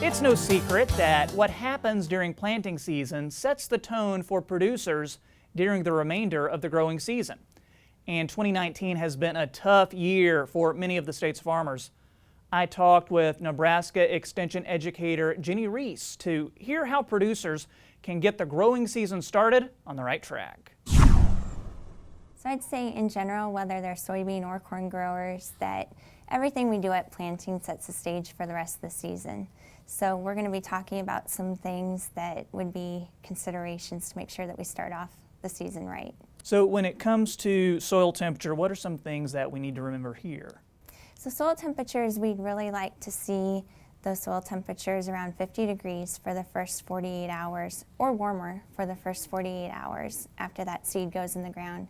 It's no secret that what happens during planting season sets the tone for producers during the remainder of the growing season. And 2019 has been a tough year for many of the state's farmers. I talked with Nebraska Extension Educator Rees to hear how producers can get the growing season started on the right track. So I'd say in general, whether they're soybean or corn growers, that everything we do at planting sets the stage for the rest of the season. So we're going to be talking about some things that would be considerations to make sure that we start off the season right. So when it comes to soil temperature, what are some things that we need to remember here? So soil temperatures, we'd really like to see those soil temperatures around 50 degrees for the first 48 hours or warmer for the first 48 hours after that seed goes in the ground.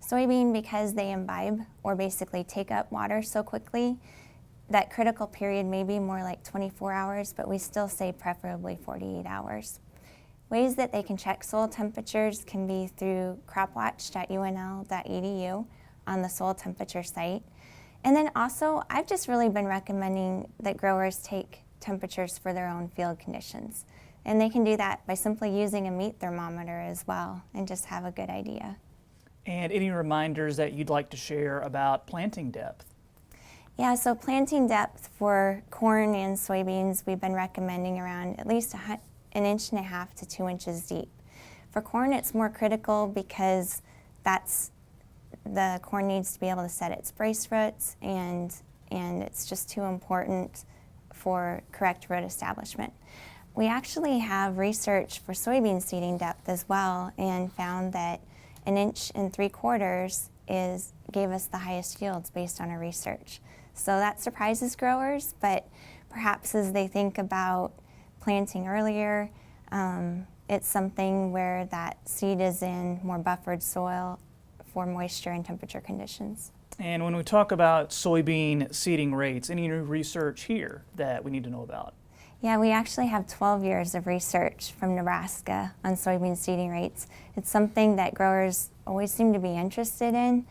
Soybean, because they imbibe or basically take up water so quickly, that critical period may be more like 24 hours, but we still say preferably 48 hours. Ways that they can check soil temperatures can be through cropwatch.unl.edu on the soil temperature site. And then also, I've just really been recommending that growers take temperatures for their own field conditions. And they can do that by simply using a meat thermometer as well and just have a good idea. And any reminders that you'd like to share about planting depth? Yeah, so planting depth for corn and soybeans, we've been recommending around at least 1.5 inches to 2 inches deep. For corn, it's more critical because the corn needs to be able to set its brace roots, and it's just too important for correct root establishment. We actually have research for soybean seeding depth as well, and found that 1.75 inches gave us the highest yields based on our research. So that surprises growers, but perhaps as they think about planting earlier, it's something where that seed is in more buffered soil for moisture and temperature conditions. And when we talk about soybean seeding rates, any new research here that we need to know about? Yeah, we actually have 12 years of research from Nebraska on soybean seeding rates. It's something that growers always seem to be interested in.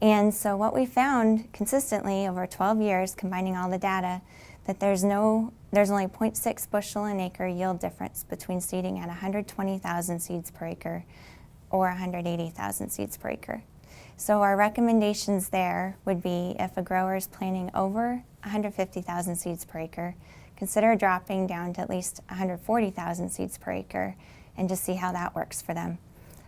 And so what we found consistently over 12 years, combining all the data, that there's only 0.6 bushel an acre yield difference between seeding at 120,000 seeds per acre or 180,000 seeds per acre. So our recommendations there would be, if a grower is planting over 150,000 seeds per acre, consider dropping down to at least 140,000 seeds per acre and just see how that works for them.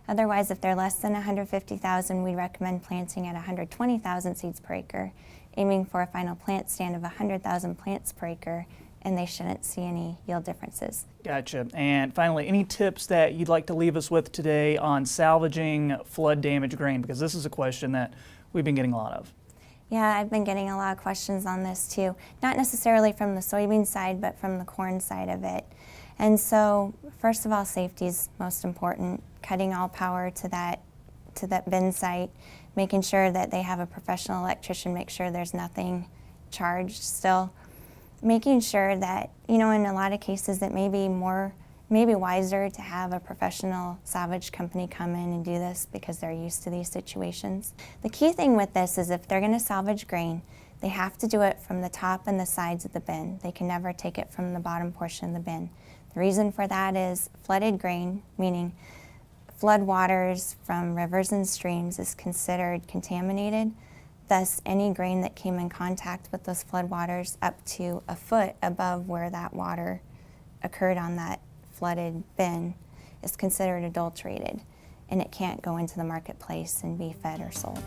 Otherwise, if they're less than 150,000, we'd recommend planting at 120,000 seeds per acre, aiming for a final plant stand of 100,000 plants per acre, and they shouldn't see any yield differences. Gotcha. And finally, any tips that you'd like to leave us with today on salvaging flood damaged grain? Because this is a question that we've been getting a lot of. Yeah, I've been getting a lot of questions on this too. Not necessarily from the soybean side, but from the corn side of it. And so, first of all, safety is most important. Cutting all power to that bin site, making sure that they have a professional electrician, make sure there's nothing charged still. Making sure that, in a lot of cases it may be wiser to have a professional salvage company come in and do this because they're used to these situations. The key thing with this is if they're going to salvage grain, they have to do it from the top and the sides of the bin. They can never take it from the bottom portion of the bin. The reason for that is flooded grain, meaning flood waters from rivers and streams, is considered contaminated. Thus, any grain that came in contact with those flood waters up to a foot above where that water occurred on that flooded bin is considered adulterated, and it can't go into the marketplace and be fed or sold.